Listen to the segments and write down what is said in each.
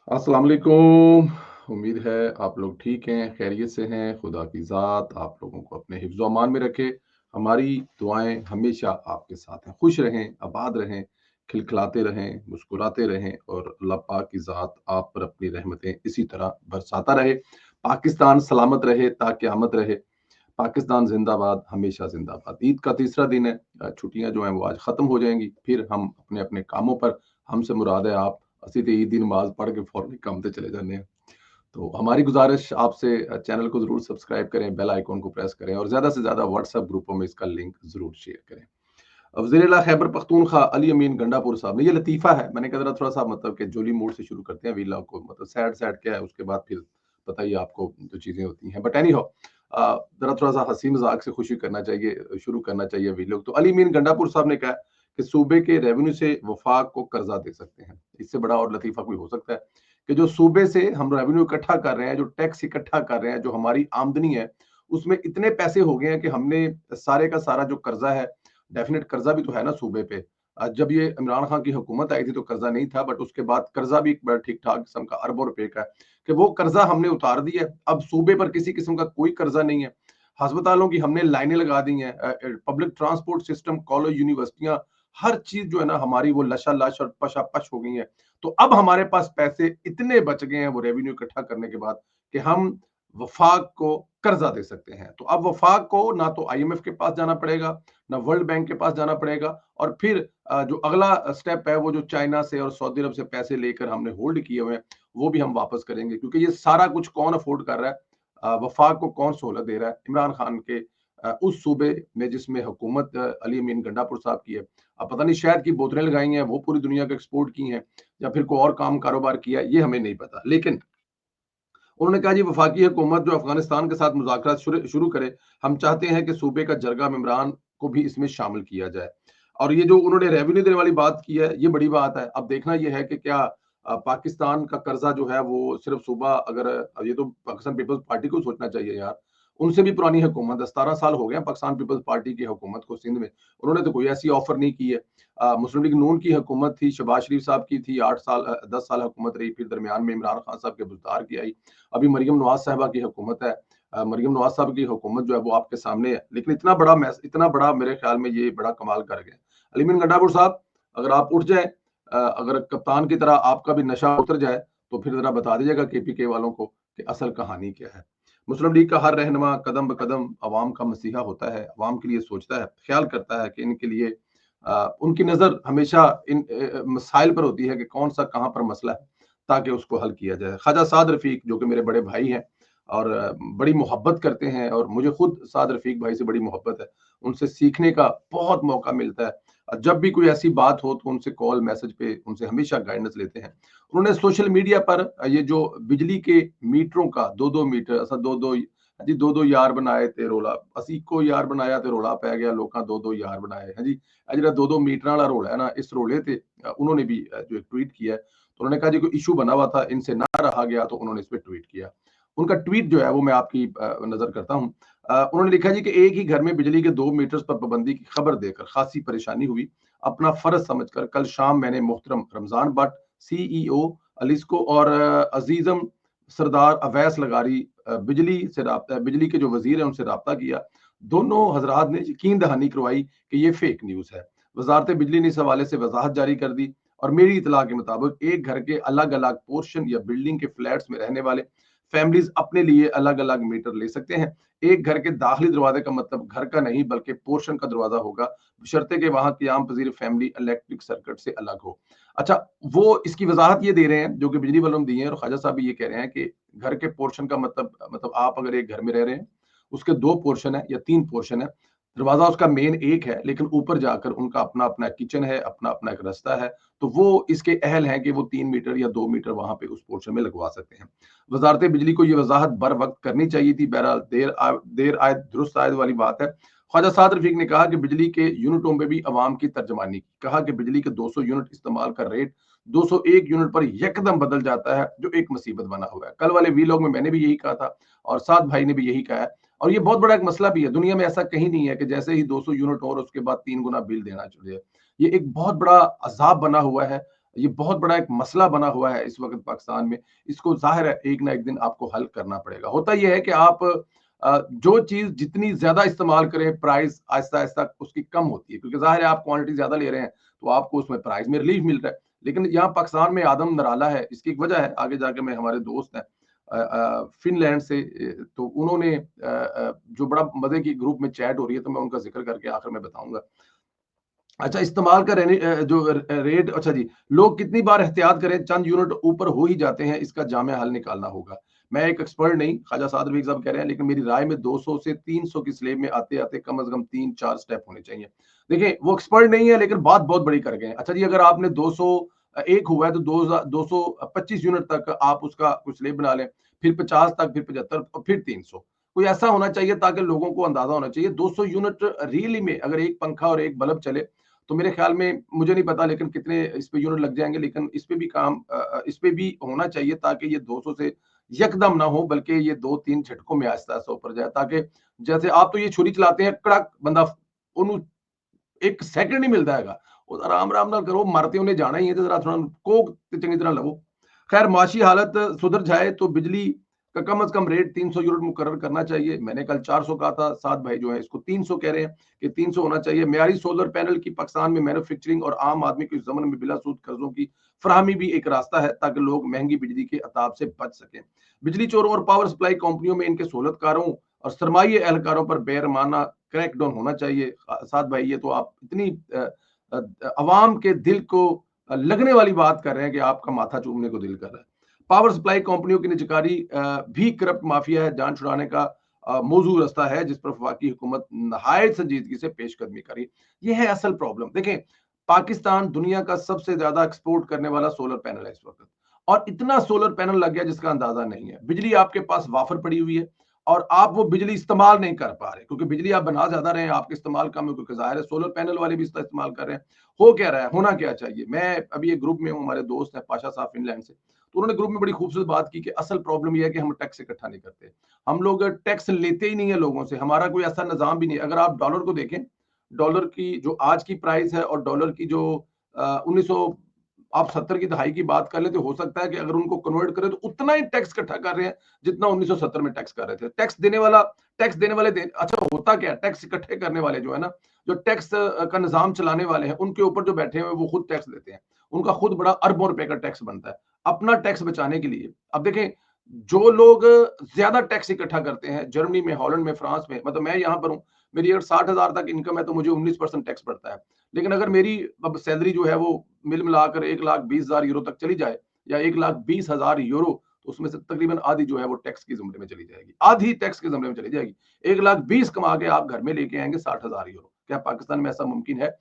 अस्सलाम वालेकुम। उम्मीद है आप लोग ठीक हैं, खैरियत से हैं। खुदा की ज़ात आप लोगों को अपने हिफ्ज़ व अमान में रखे। हमारी दुआएँ हमेशा आपके साथ हैं। खुश रहें, आबाद रहें, खिलखिलाते रहें, मुस्कुराते रहें और अल्लाह पाक की ज़ात आप पर अपनी रहमतें इसी तरह बरसाता रहे। पाकिस्तान सलामत रहे ता क़यामत रहे। पाकिस्तान ज़िंदाबाद, हमेशा ज़िंदाबाद। ईद का तीसरा दिन है। छुट्टियाँ जो हैं वो आज ख़त्म हो जाएँगी। फिर हम अपने-अपने कामों पर, हमसे मुराद है आप ਅਸੀਂ ਤੇ ईद दी नमाज़ पढ़ के फौरन काम पे चले जाते हैं। तो हमारी गुज़ारिश आपसे चैनल को ज़रूर सब्सक्राइब करें, बेल आइकन को प्रेस करें और ज़्यादा से ज़्यादा व्हाट्सएप ग्रुपों में इसका लिंक ज़रूर शेयर करें। वज़ीर-ए-आला खैबर पख्तूनख्वा अली अमीन गंडापुर साहब ने ये लतीफ़ा है, मैंने कहा ज़रा थोड़ा-सा मतलब कि जोली मूड से शुरू करते हैं व्लॉग को, मतलब सैड-सैड क्या है उसके बाद फिर पता ही है आपको जो चीज़ें होती हैं। बट एनी हाउ ज़रा थोड़ा-सा हँसी-मज़ाक से खुशी करना चाहिए, शुरू करना चाहिए व्लॉग। तो अली अमीन गंडापुर साहब ने कहा कि सूबे के रेवेन्यू से वफाक को कर्जा दे सकते हैं। इससे बड़ा और लतीफ़ा कोई हो सकता है कि जो सूबे से हम रेवेन्यू इकट्ठा कर रहे हैं, जो टैक्स इकट्ठा कर रहे हैं, जो हमारी आमदनी है, उसमें इतने पैसे हो गए हैं कि हमने सारे का सारा जो कर्जा है, डेफिनेट कर्जा भी तो है ना सूबे पे। जब ये इमरान खान की हुकूमत आई थी तो कर्जा नहीं था, बट उसके बाद कर्जा भी एक बड़ा ठीक-ठाक किस्म का अरबों रुपए का है कि वो कर्जा हमने उतार दिया है। अब सूबे पर किसी किस्म का कोई कर्जा नहीं है। अस्पतालों की हमने लाइनें लगा दी हैं। पब्लिक ट्रांसपोर्ट सिस्टम, कॉलेज, यूनिवर्सिटियाँ, हर चीज़ जो है ना हमारी वो लशा-लश और पशा-पश हो गई है। तो अब हमारे पास पैसे इतने बच गए हैं वो रेवेन्यू इकट्ठा करने के बाद कि हम वफाक को कर्जा दे सकते हैं। तो अब वफाक को ना तो आईएमएफ के पास जाना पड़ेगा, ना वर्ल्ड बैंक के पास जाना पड़ेगा और फिर जो अगला स्टेप है वो जो चाइना से और सऊदी अरब से पैसे लेकर हमने होल्ड किए हुए हैं, वो भी हम वापस करेंगे क्योंकि ये सारा कुछ कौन अफोर्ड कर रहा है? वफाक को कौन सहूलत दे रहा है? इमरान खान के उस सूबे में जिसमें हुकूमत अली अमीन गंडापुर साहब की है। अब पता नहीं शहद की बोतलें लगाई हैं, वो पूरी दुनिया को एक्सपोर्ट की हैं या फिर कोई और काम कारोबार किया है, ये हमें नहीं पता। लेकिन उन्होंने कहा जी वफाकी हुकूमत जो अफगानिस्तान के साथ मुज़ाकरात शुरू करे, हम चाहते हैं कि सूबे का जरगा मेंबरान को भी इसमें शामिल किया जाए। और ये जो उन्होंने रेवेन्यू देने वाली बात की है, ये बड़ी बात है। अब देखना ये है कि क्या पाकिस्तान का कर्जा जो है वो सिर्फ सूबा अगर ये तो पाकिस्तान पीपल्स पार्टी को सोचना चाहिए यार। उनसे भी पुरानी हुकूमत है, 17 साल हो गए हैं पाकिस्तान पीपल्स पार्टी की हुकूमत को सिंध में। उन्होंने तो कोई ऐसी ऑफर नहीं की है। मुस्लिम लीग नून की हुकूमत थी, शहबाज शरीफ साहब की थी, 8 साल 10 साल हुकूमत रही, फिर दरमियान में इमरान खान साहब के बुज़दार की आई। अभी मरियम नवाज़ साहिबा की हुकूमत है। मरियम नवाज़ साहब की हुकूमत जो है वो आपके सामने है। लेकिन इतना बड़ा मेरे ख्याल में ये बड़ा कमाल कर गए। अलीमीन गंडापुर साहब, अगर आप उठ जाएँ, अगर कप्तान की तरह आपका भी नशा उतर जाए, तो फिर ज़रा बता दीजिएगा केपीके वालों को कि असल कहानी क्या है। मुस्लिम लीग का हर रहनुमा कदम ब कदम अवाम का मसीहा होता है, अवाम के लिए सोचता है, ख्याल करता है कि इनके लिए उनकी नज़र हमेशा इन मसाइल पर होती है कि कौन-सा कहाँ पर मसला है, ताकि उसको हल किया जाए। ख्वाजा साद रफ़ीक जो कि मेरे बड़े भाई हैं और बड़ी मोहब्बत करते हैं और मुझे खुद साद रफ़ीक भाई से बड़ी मोहब्बत है। उनसे सीखने का बहुत मौका मिलता है। जब भी कोई ऐसी बात हो तो उनसे कॉल, मैसेज पे उनसे हमेशा गाइडेंस लेते हैं। उन्होंने सोशल मीडिया पर ये जो बिजली के मीटरों का 2-2 मीटर असा 2-2 जी 2-2 यार बनाए ते रोला, ਅਸੀਂ ਇੱਕੋ यार बनाया ते रोला पै गया लोकां 2-2 यार बनाए। हाँ जी, ਜਿਹੜਾ 2-2 मीटर वाला रोला है ना, इस रोले पे उन्होंने भी जो एक ट्वीट किया है, तो उन्होंने कहा जी कोई इश्यू बना हुआ था, इनसे ना रहा गया तो उन्होंने इस पे ट्वीट किया। उनका ट्वीट जो है वो मैं आपकी नज़र करता हूँ। उन्होंने लिखा जी कि एक ही घर में बिजली के 2 मीटर्स पर पाबंदी की खबर देकर खासी परेशानी हुई। अपना फर्ज समझकर कल शाम मैंने मोहतरम रमज़ान भट्ट, सीईओ अलिस्को और अज़ीज़म सरदार अवैस लगारी बिजली के जो वज़ीर हैं उनसे राब्ता किया। दोनों हज़रात ने यकीन दहानी करवाई कि ये फेक न्यूज़ है। वज़ारत बिजली ने इस हवाले से वज़ाहत जारी कर दी और मेरी इत्तला के मुताबिक एक घर के अलग-अलग पोर्शन या बिल्डिंग के फ्लैट्स में रहने वाले फैमिलीज़ अपने लिए अलग-अलग मीटर ले सकते हैं। एक घर के दाखिली दरवाज़े का मतलब घर का नहीं बल्कि पोर्शन का दरवाज़ा होगा, बशर्ते कि वहाँ क़याम पज़ीर फैमिली इलेक्ट्रिक सर्किट से अलग हो। अच्छा, वो इसकी वज़ाहत ये दे रहे हैं जो कि बिजली वालों ने दी है और ख्वाजा साहब भी ये कह रहे हैं कि घर के पोर्शन का मतलब आप अगर एक घर में रह रहे हैं, उसके 2 पोर्शन है या 3 पोर्शन है। दरवाज़ा उसका मेन एक है, लेकिन ऊपर जाकर उनका अपना-अपना किचन है, अपना-अपना एक रास्ता है, तो वो इसके अहल हैं कि वो 3 मीटर या 2 मीटर वहाँ पे उस पोर्शन में लगवा सकते हैं। वज़ारत बिजली को ये वज़ाहत बर वक़्त करनी चाहिए थी, बहरहाल देर आए दुरुस्त आए वाली बात है। ख्वाजा साद रफ़ीक ने कहा कि बिजली के यूनिटों में भी अवाम की तर्जुमानी की। कहा कि बिजली के 200 यूनिट इस्तेमाल का रेट 201 यूनिट पर यकदम बदल जाता है, जो एक मुसीबत बना हुआ है। कल वाले वीलॉग में मैंने भी यही कहा था और साद भाई ने भी यही कहा है और ये बहुत बड़ा एक मसला भी है। दुनिया में ऐसा कहीं नहीं है कि जैसे ही 200 यूनिट और उसके बाद 3 गुना बिल देना चाहिए। ये एक बहुत बड़ा अज़ाब बना हुआ है। ये बहुत बड़ा एक मसला बना हुआ है इस वक्त पाकिस्तान में। इसको ज़ाहिर है एक ना एक दिन आपको हल करना पड़ेगा। होता ये है कि आप जो चीज़ जितनी ज़्यादा इस्तेमाल करें, प्राइस आहिस्ता-आहिस्ता उसकी कम होती है, क्योंकि ज़ाहिर है आप क्वांटिटी ज़्यादा ले रहे हैं, तो आपको उसमें प्राइस में रिलीफ मिल रहा है। लेकिन यहाँ पाकिस्तान में आदम नराला है, इसकी एक वजह है, आगे जाके मैं हमारे दोस्त हैं फ़िनलैंड से तो उन्होंने जो बड़ा मज़े की ग्रुप में चैट हो रही है, तो मैं उनका ज़िक्र करके आखिर में बताऊँगा। अच्छा, इस्तेमाल का जो रेट, अच्छा जी, लोग कितनी बार एहतियात करें, चंद यूनिट ऊपर हो ही जाते हैं, इसका जामे हल निकालना होगा। मैं एक एक्सपर्ट नहीं, ख्वाजा साद रफ़ीक साहब कह रहे हैं, लेकिन मेरी राय में 200 से 300 की स्लेब में आते-आते कम से कम 3-4 स्टेप होने चाहिए। देखिए, वो एक्सपर्ट नहीं है, लेकिन बात बहुत बड़ी कर गए हैं। अच्छा जी, अगर आपने 200 एक हुआ है तो 225 यूनिट तक आप उसका कुछ स्लेब बना लें, फिर 50 तक, फिर 75 और फिर 300। कोई ऐसा होना चाहिए ताकि लोगों को अंदाज़ा होना चाहिए। 200 यूनिट रियली में अगर एक पंखा और एक बल्ब चले, तो मेरे ख्याल में, मुझे नहीं पता लेकिन कितने इस पे यूनिट लग जाएँगे, लेकिन इस पे भी काम इस पे भी होना चाहिए ताकि ये 200 से यकदम ना हो, बल्कि ये 2-3 झटकों में आहिस्ता-आहिस्ता ऊपर जाए, ताकि जैसे आप तो ये छुरी चलाते हैं, कड़क बंदा ओनू 1 सेकंड नहीं मिलदा हैगा। ਉਹ आराम-आराम ਨਾਲ करो, मर ते उन्हें जाना ही है, तो ज़रा थोड़ा कोक ते चंगी तरह लवो। खैर, माशी हालत सुधर जाए तो बिजली का कम से कम रेट 300 यूनिट मुकर्रर करना चाहिए। मैंने कल 400 कहा था, साद भाई जो है इसको 300 कह रहे हैं कि 300 होना चाहिए। मियारी सोलर पैनल की पाकिस्तान में मैन्युफैक्चरिंग और आम आदमी को इस ज़माने में बिला सूद कर्ज़ों की फराहमी भी एक रास्ता है, ताकि लोग महँगी बिजली के अताब से बच सकें। बिजली चोरों और पावर सप्लाई कंपनियों में इनके सहूलतकारों और सरमाई एहलकारों पर बेरहमाना क्रैकडाउन होना चाहिए। साद भाई, ये तो आप इतनी अवाम के दिल को लगने वाली बात कर रहे हैं कि आपका माथा चूमने को दिल कर रहा है। पावर सप्लाई कंपनियों की निजकारी भी करप्ट माफिया है, जान छुड़ाने का मौजूद रास्ता है, जिस पर वफाकी हुकूमत नहायत संजीदगी से पेशकदमी करी। ये है असल प्रॉब्लम। देखें, पाकिस्तान दुनिया का सबसे ज्यादा एक्सपोर्ट करने वाला सोलर पैनल है इस वक्त, और इतना सोलर पैनल लग गया जिसका अंदाजा नहीं है। बिजली आपके पास वाफर पड़ी हुई है, और आप वो बिजली इस्तेमाल नहीं कर पा रहे, क्योंकि बिजली आप बना ज्यादा रहे हैं, आपके इस्तेमाल कम है, क्योंकि जाहिर है सोलर पैनल वाले भी इसका इस्तेमाल कर रहे हैं। हो क्या रहा है, होना क्या चाहिए? मैं अभी एक ग्रुप में हूँ, हमारे दोस्त हैं पाशा साहब फिनलैंड से, तो उन्होंने ग्रुप में बड़ी खूबसूरत बात की कि असल प्रॉब्लम यह है कि हम टैक्स इकट्ठा नहीं करते। हम लोग टैक्स लेते ही नहीं है लोगों से, हमारा कोई ऐसा निज़ाम भी नहीं है। अगर आप डॉलर को देखें, डॉलर की जो आज की प्राइस है और डॉलर की जो 1900 आप 70 की दहाई की बात कर लें, तो हो सकता है कि अगर उनको कन्वर्ट करें तो उतना ही टैक्स इकट्ठा कर रहे हैं जितना 1970 में टैक्स कर रहे थे। टैक्स देने वाले अच्छा, होता क्या है, टैक्स इकट्ठे करने वाले जो है ना, जो टैक्स का निज़ाम चलाने वाले हैं, उनके ऊपर जो बैठे हुए हैं वो खुद टैक्स देते हैं। उनका खुद बड़ा अरबों रुपए का टैक्स बनता है अपना टैक्स बचाने के लिए। अब देखें, जो लोग ज्यादा टैक्स इकट्ठा करते हैं, जर्मनी में, हॉलैंड में, फ्रांस में, मतलब मैं यहाँ पर हूँ, मेरी अगर 60,000 तक इनकम है तो मुझे 19% टैक्स पड़ता है। लेकिन अगर मेरी अब सैलरी जो है वो मिल मिलाकर 1,20,000 यूरो तक चली जाए, या 1,20,000 यूरो, तो उसमें से तकरीबन आधी जो है वो टैक्स के जुमरे में चली जाएगी, आधी टैक्स के जुमरे में चली जाएगी। 1,20,000 कमा के आप घर में लेके आएंगे 60,000 यूरो। क्या पाकिस्तान में ऐसा मुमकिन है?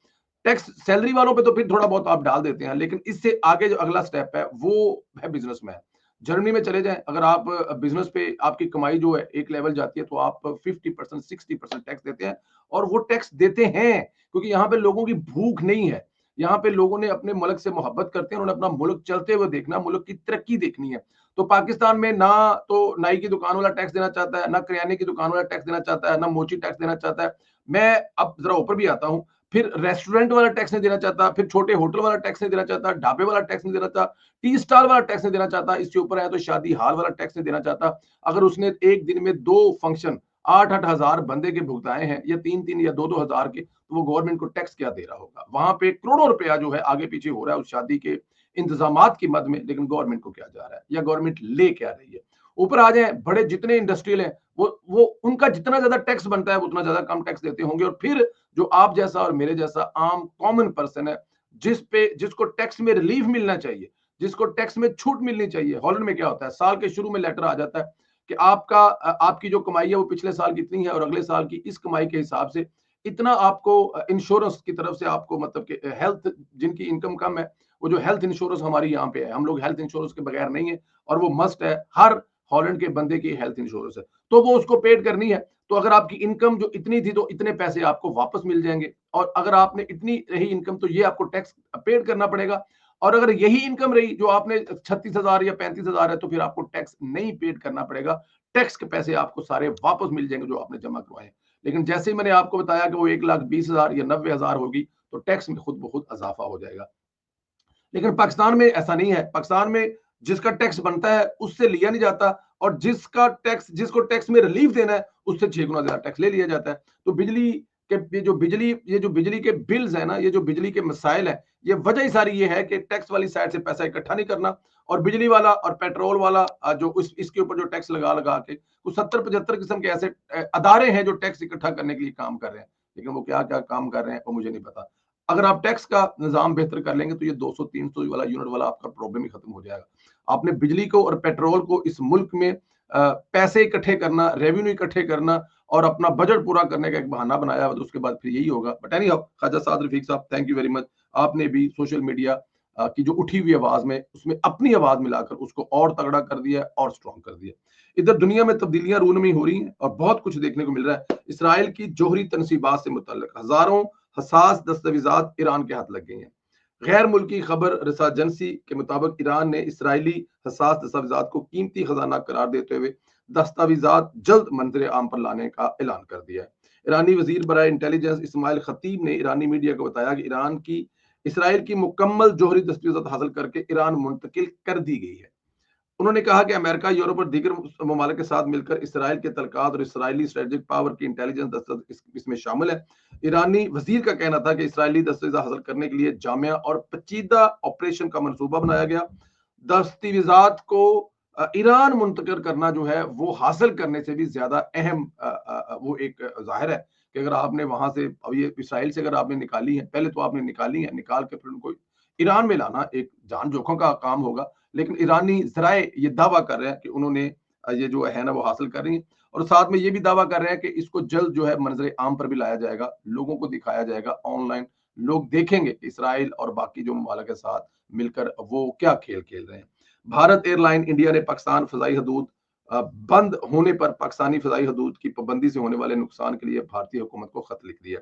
टैक्स सैलरी वालों पे तो फिर थोड़ा बहुत आप डाल देते हैं, लेकिन इससे आगे जो अगला स्टेप है वो है बिजनेसमैन। जर्मनी में चले जाएं, अगर आप बिजनेस पे आपकी कमाई जो है एक लेवल जाती है, तो आप 50% 60% टैक्स देते हैं, और वो टैक्स देते हैं क्योंकि यहाँ पे लोगों की भूख नहीं है। यहाँ पे लोगों ने अपने मुल्क से मोहब्बत करते हैं, उन्होंने अपना मुल्क चलते हुए देखना, मुल्क की तरक्की देखनी है। तो पाकिस्तान में ना तो नाई की दुकान वाला टैक्स देना चाहता है, ना किराने की दुकान वाला टैक्स देना चाहता है, ना मोची टैक्स देना चाहता है। मैं अब जरा ऊपर भी आता हूँ, फिर रेस्टोरेंट वाला टैक्स नहीं देना चाहता, फिर छोटे होटल वाला टैक्स नहीं देना चाहता, ढाबे वाला टैक्स नहीं देना चाहता, टी स्टाल वाला टैक्स नहीं देना चाहता, इसके ऊपर है तो शादी हाल वाला टैक्स नहीं देना चाहता। अगर उसने एक दिन में 2 फंक्शन 8-8 हजार बंदे के भुगताए हैं, या 3-3 या 2-2 हजार के, तो वो गवर्नमेंट को टैक्स क्या दे रहा होगा? वहां पे करोड़ों रुपया जो है आगे पीछे हो रहा है उस शादी के इंतजामात की मद में, लेकिन गवर्नमेंट को क्या जा रहा है, या गवर्नमेंट ले क्या रही है? ऊपर आ जाए, बड़े जितने इंडस्ट्रियल हैं, वो उनका जितना ज्यादा टैक्स बनता है उतना ज्यादा कम टैक्स देते होंगे, और फिर जो आप जैसा और मेरे जैसा आम कॉमन पर्सन है, जिसको टैक्स में रिलीफ मिलना चाहिए, जिसको टैक्स में छूट मिलनी चाहिए। हॉलैंड में क्या होता है, साल के शुरू में लेटर आ जाता है कि आपकी जो कमाई है वो पिछले साल कितनी है, और अगले साल की इस कमाई के हिसाब से इतना आपको इंश्योरेंस की तरफ से आपको, मतलब कि हेल्थ, जिनकी इनकम कम है, वो जो हेल्थ इंश्योरेंस हमारी यहाँ पे है, हम लोग हेल्थ इंश्योरेंस के बगैर नहीं है, और वो मस्ट है, हर हॉलैंड के बंदे की हेल्थ इंश्योरेंस है, तो वो उसको पेड करनी है। तो अगर आपकी इनकम जो इतनी थी, तो इतने पैसे आपको वापस मिल जाएंगे, और अगर आपने इतनी रही इनकम, तो ये आपको टैक्स पेड करना पड़ेगा। और अगर यही इनकम रही जो आपने 36,000 या 35,000 है, तो फिर आपको टैक्स नहीं पेड करना पड़ेगा, टैक्स के पैसे आपको सारे वापस मिल जाएंगे जो आपने जमा करवाए। लेकिन जैसे ही मैंने आपको बताया कि वो 1,20,000 या 90,000 होगी, तो टैक्स में खुद ब खुद इजाफा हो जाएगा। लेकिन पाकिस्तान में ऐसा नहीं है। पाकिस्तान में जिसका टैक्स बनता है उससे लिया नहीं जाता, और जिसको टैक्स में रिलीफ देना है उससे 6 गुना ज्यादा टैक्स ले लिया जाता है। तो बिजली के ये जो बिजली के बिल्स है ना, ये जो बिजली के मसाइल है, ये वजह ही सारी ये है कि टैक्स वाली साइड से पैसा इकट्ठा नहीं करना, और बिजली वाला और पेट्रोल वाला जो इसके ऊपर जो टैक्स लगा लगा के कुछ 70-75 किस्म के ऐसे अदारे हैं जो टैक्स इकट्ठा करने के लिए काम कर रहे हैं, लेकिन वो क्या क्या काम कर रहे हैं वो मुझे नहीं पता। अगर आप टैक्स का निजाम बेहतर कर लेंगे तो ये 200-300 वाला यूनिट वाला आपका प्रॉब्लम ही खत्म हो जाएगा। आपने बिजली को और पेट्रोल को इस मुल्क में पैसे इकट्ठे करना, रेवेन्यू इकट्ठे करना और अपना बजट पूरा करने का एक बहाना बनाया, तो उसके बाद फिर यही होगा। But any how, Khawaja Saad Rafique साहब, थैंक यू वेरी मच। आपने भी सोशल मीडिया की जो उठी हुई आवाज में उसमें अपनी आवाज मिलाकर उसको और तगड़ा कर दिया और स्ट्रॉन्ग कर दिया। इधर दुनिया में तब्दीलियां रूनमी हो रही हैं और बहुत कुछ देखने को मिल रहा है। इसराइल की जोहरी तनसीबात से मुतल्लिक हजारों हसास दस्तावेजात ईरान के हाथ लग गई हैं। गैर मुल्की खबर रसा एजेंसी के मुताबिक ईरान ने इसराइली हसास दस्तावेजात को कीमती खजाना करार देते हुए दस्तावेजात जल्द मंजर आम पर लाने का ऐलान कर दिया है। ईरानी वजीर बराए इंटेलिजेंस इस्माइल खतीब ने ईरानी मीडिया को बताया कि इसराइल की मुकम्मल जोहरी दस्तावेजात हासिल करके ईरान मुंतकिल कर दी गई है। उन्होंने कहा कि अमेरिका, यूरोप और दीगर ममालिक के साथ मिलकर इसराइल के तलकात और इसराइली स्ट्रेटेजिक पावर की इंटेलिजेंस दस्तावेज इसमें शामिल है। ईरानी वजीर का कहना था कि इसराइली दस्तावेज हासिल करने के लिए जामिया और पेचीदा ऑपरेशन का मनसूबा बनाया गया। दस्तावेजात को ईरान मुंतकिल करना जो है वो हासिल करने से भी ज्यादा अहम वो एक जाहिर है कि अगर आपने वहां से, अब ये इसराइल से अगर आपने निकाली है, पहले तो आपने निकाली है, निकाल के फिर उनको ईरान में लाना एक जान जोखों का काम होगा। लेकिन ईरानी जराए ये दावा कर रहे हैं कि उन्होंने ये जो है ना वो हासिल कर रही है, और साथ में ये भी दावा कर रहे हैं कि इसको जल्द जो है मंजर आम पर भी लाया जाएगा, लोगों को दिखाया जाएगा, ऑनलाइन लोग देखेंगे कि इसराइल और बाकी जो ममालिक के साथ मिलकर वो क्या खेल खेल रहे हैं। भारत एयरलाइन इंडिया ने पाकिस्तान फजाई हदूद बंद होने पर पाकिस्तानी फजाई हदूद की पाबंदी से होने वाले नुकसान के लिए भारतीय हुकूमत को खत लिख दिया।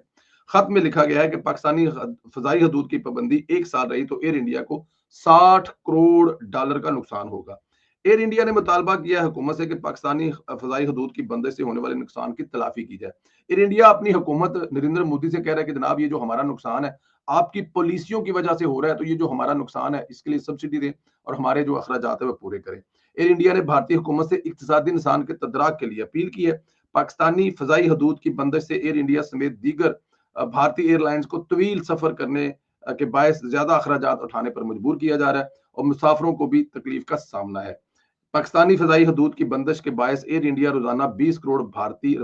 खत में लिखा गया है कि पाकिस्तानी फजाई हदूद की पाबंदी 1 साल रही तो एयर इंडिया को $60 करोड़ का नुकसान होगा। एयर इंडिया ने मुतालबा किया हुकूमत से कि पाकिस्तानी फजाई हदूद की बंदिश से होने वाले नुकसान की तलाफी की जाए। एयर इंडिया अपनी हुकूमत नरेंद्र मोदी से कह रहा है कि जनाब, ये जो हमारा नुकसान है आपकी पॉलिसियों की वजह से हो रहा है, तो ये जो हमारा नुकसान है इसके लिए सब्सिडी दें और हमारे जो अखराजात है वो पूरे करें। एयर इंडिया ने भारतीय हुकूमत से इक्तिसादी नुकसान के तदराक के लिए अपील की है। पाकिस्तानी फजाई हदूद की बंदिश से एयर इंडिया समेत दीगर भारतीय एयरलाइंस को तवील सफर करने के बायस ज्यादा अखराजात उठाने पर मजबूर किया जा रहा है और मुसाफरों को भी तकलीफ का सामना है। पाकिस्तानी फजाई हदूद की बंदिश के बायस एयर इंडिया रोजाना 20 करोड़ भारतीय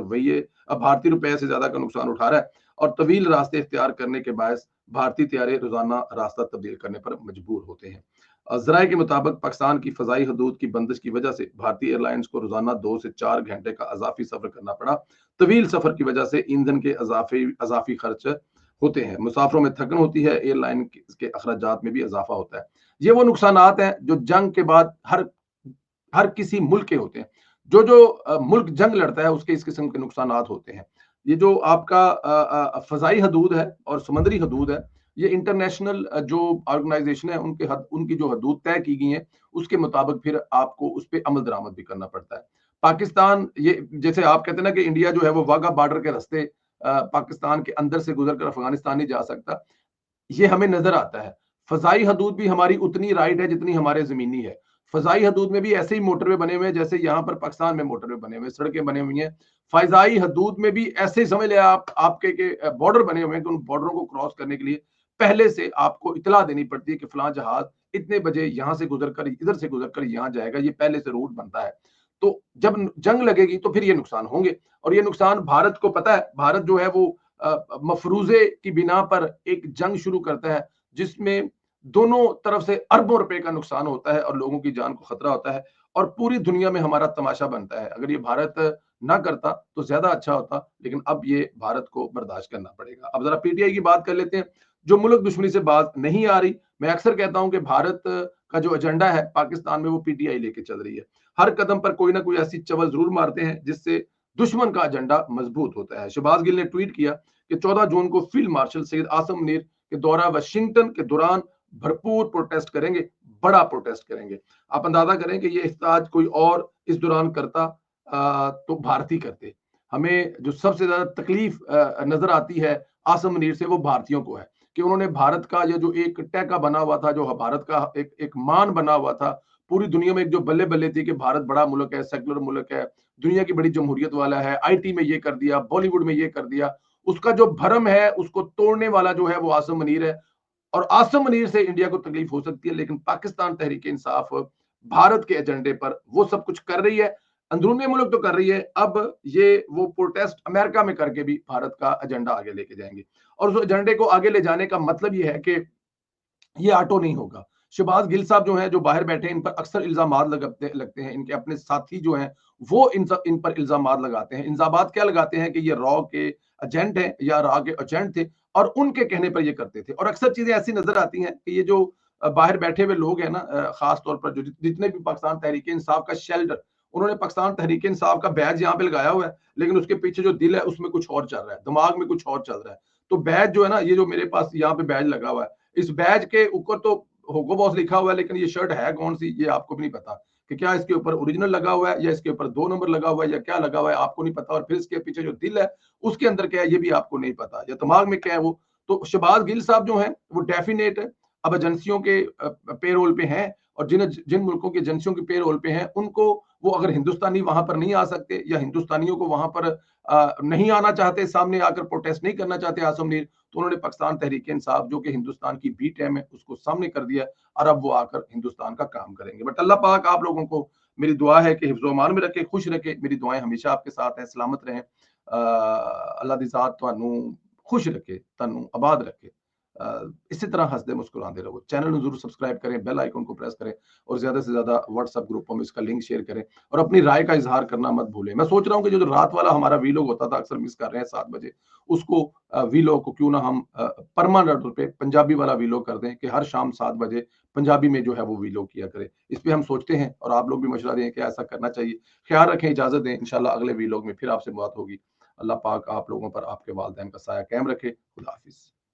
रुपए से ज्यादा का नुकसान उठा रहा है और तवील रास्ते इख्तियार करने के बायस भारतीय तैयारे रोजाना रास्ता तब्दील करने पर मजबूर होते हैं। जराये के मुताबिक पाकिस्तान की फजाई हदूद की बंदिश की वजह से भारतीय एयरलाइंस को रोजाना 2 से 4 घंटे का अजाफी सफर करना पड़ा। तवील सफर की वजह से ईंधन के अजाफी खर्च होते हैं, मुसाफरों में थकन होती है, एयरलाइन के अखराजात में भी इजाफा होता है। ये वो नुकसानात हैं जो जंग के बाद हर किसी मुल्क के होते हैं। जो मुल्क जंग लड़ता है उसके इस किस्म के नुकसानात होते हैं। ये जो आपका फजाई हदूद है और समुद्री हदूद है, ये इंटरनेशनल जो ऑर्गेनाइजेशन है उनकी जो हदूद तय की गई है उसके मुताबिक फिर आपको उस पर अमल दरामद भी करना पड़ता है। पाकिस्तान, ये जैसे आप कहते हैं ना कि इंडिया जो है वो वाघा बॉर्डर के रास्ते पाकिस्तान के अंदर से गुजर कर अफगानिस्तान नहीं जा सकता, ये हमें नजर आता है। फजाई हदूद भी हमारी उतनी राइट है जितनी हमारे जमीनी है। फजाई हदूद में भी ऐसे ही मोटरवे बने हुए हैं जैसे यहाँ पर पाकिस्तान में मोटरवे बने हुए, सड़कें बने हुई हैं। फजाई हदूद में भी ऐसे ही समझ लिया आप, आपके के बॉर्डर बने हुए हैं कि उन बॉर्डरों को क्रॉस करने के लिए पहले से आपको इतला देनी पड़ती है कि फलां जहाज इतने बजे यहाँ से गुजर कर इधर से गुजर कर यहाँ जाएगा, ये पहले से रूट बनता है। तो जब जंग लगेगी तो फिर ये नुकसान होंगे, और ये नुकसान भारत को पता है। भारत जो है वो मफरूजे की बिना पर एक जंग शुरू करता है जिसमें दोनों तरफ से अरबों रुपए का नुकसान होता है और लोगों की जान को खतरा होता है, और पूरी दुनिया में हमारा तमाशा बनता है। अगर ये भारत ना करता तो ज्यादा अच्छा होता, लेकिन अब ये भारत को बर्दाश्त करना पड़ेगा। अब जरा पीटीआई की बात कर लेते हैं, जो मुल्क दुश्मनी से बात नहीं आ रही। मैं अक्सर कहता हूं कि भारत का जो एजेंडा है पाकिस्तान में वो पीटीआई लेके चल रही है। हर कदम पर कोई ना कोई ऐसी चवल जरूर मारते हैं जिससे दुश्मन का एजेंडा मजबूत होता है। शहबाज गिल ने ट्वीट किया कि 14 जून को फील्ड मार्शल सैयद आसम मुनीर के दौरा वाशिंगटन के दौरान भरपूर प्रोटेस्ट करेंगे, बड़ा प्रोटेस्ट करेंगे। आप अंदाजा करें कि ये इफ्ताज कोई और इस दौरान करता तो भारतीय करते। हमें जो सबसे ज्यादा तकलीफ नजर आती है आसम मुनीर से वो भारतीयों को है कि उन्होंने भारत का ये जो एक टैका बना हुआ था, जो भारत का एक मान बना हुआ था, पूरी दुनिया में एक जो बल्ले-बल्ले थी कि भारत बड़ा मुल्क है, सेक्युलर मुल्क है, दुनिया की बड़ी जमहूरियत वाला है, आईटी में ये कर दिया, बॉलीवुड में ये कर दिया, उसका जो भरम है, उसको तोड़ने वाला जो है वो आसिम मुनीर है। और आसिम मुनीर से इंडिया को तकलीफ हो सकती है, लेकिन पाकिस्तान तहरीक-ए-इंसाफ भारत के एजेंडे पर वो सब कुछ कर रही है। अंदरूनी मुल्क तो कर रही है, अब ये वो प्रोटेस्ट अमेरिका में करके भी भारत का एजेंडा आगे लेके जाएंगे। और उस एजेंडे को आगे ले जाने का मतलब ये है कि ये ऑटो नहीं होगा। शहबाज गिल साहब जो हैं, जो बाहर बैठे हैं, इन पर अक्सर इल्ज़ामात लगते हैं। इनके अपने साथी जो हैं, वो इन पर इल्ज़ामात लगाते हैं। इल्ज़ामात क्या लगाते हैं कि ये रॉ के एजेंट हैं या रॉ के एजेंट थे और उनके कहने पर ये करते थे। और अक्सर चीज़ें ऐसी नज़र आती हैं कि ये जो बाहर बैठे हुए लोग हैं ना, ख़ास तौर पर जो जितने भी पाकिस्तान तहरीक-ए-इंसाफ का शेल्टर, उन्होंने पाकिस्तान तहरीक-ए-इंसाफ का बैज यहाँ पे लगाया हुआ है, लेकिन उसके पीछे जो दिल है, उसमें कुछ और चल रहा है, दिमाग में कुछ और चल रहा है। तो बैज जो है ना, ये जो मेरे पास यहाँ पे बैज लगा हुआ है, इस बैज के ऊपर तो होगो बॉस लिखा हुआ है, लेकिन ये शर्ट है कौन सी ये आपको भी नहीं पता कि क्या इसके ऊपर ओरिजिनल लगा हुआ है या इसके ऊपर 2 नंबर लगा हुआ है या क्या लगा हुआ है, आपको नहीं पता। और फिर इसके पीछे जो दिल है, उसके अंदर क्या है, ये भी आपको नहीं पता, या दिमाग में क्या है वो। तो शहबाज गिल साहब जो हैं, वो डेफिनेट अब एजेंसियों के पेरोल पे हैं, और जिन जिन मुल्कों की एजेंसियों के पेरोल पे हैं, उनको वो अगर हिंदुस्तानी वहां पर नहीं आ सकते या हिंदुस्तानियों को वहां पर नहीं आना चाहते, सामने आकर प्रोटेस्ट नहीं करना चाहते आसिम मुनीर, तो उन्होंने पाकिस्तान तहरीक-ए-इंसाफ जो कि हिंदुस्तान की बी टीम है, उसको सामने कर दिया और अब वो आकर हिंदुस्तान का काम करेंगे। बट अल्लाह पाक आप लोगों को, मेरी दुआ है कि हिफ्ज़-ओ-अमान में रखे, खुश रखे। मेरी दुआएं हमेशा आपके साथ हैं, सलामत रहें। अल्लाह दी ज़ात तुहानू खुश रखे, तुहानू आबाद रखे। इसी तरह हंसदे मुस्कुराते रहो। चैनल को जरूर सब्सक्राइब करें, बेल आइकन को प्रेस करें और ज्यादा से ज्यादा व्हाट्सएप ग्रुपों में इसका लिंक शेयर करें और अपनी राय का इजहार करना मत भूलें। मैं सोच रहा हूँ कि जो रात वाला हमारा वीलॉग होता था, अक्सर मिस कर रहे हैं 7 बजे, उसको वीलॉग को क्यों ना हम परमानेंट तौर पे पंजाबी वाला वीलॉग कर दें कि हर शाम 7 बजे पंजाबी में जो है वो वीलॉग किया करें। इस पे हम सोचते हैं और आप लोग भी मशवरा दें कि ऐसा करना चाहिए। ख्याल रखें, इजाजत दें, इंशाल्लाह अगले वीलॉग में फिर आपसे बात होगी। अल्लाह पाक आप लोगों पर, आपके वालिदैन का साया कायम रखे। खुदा हाफिज।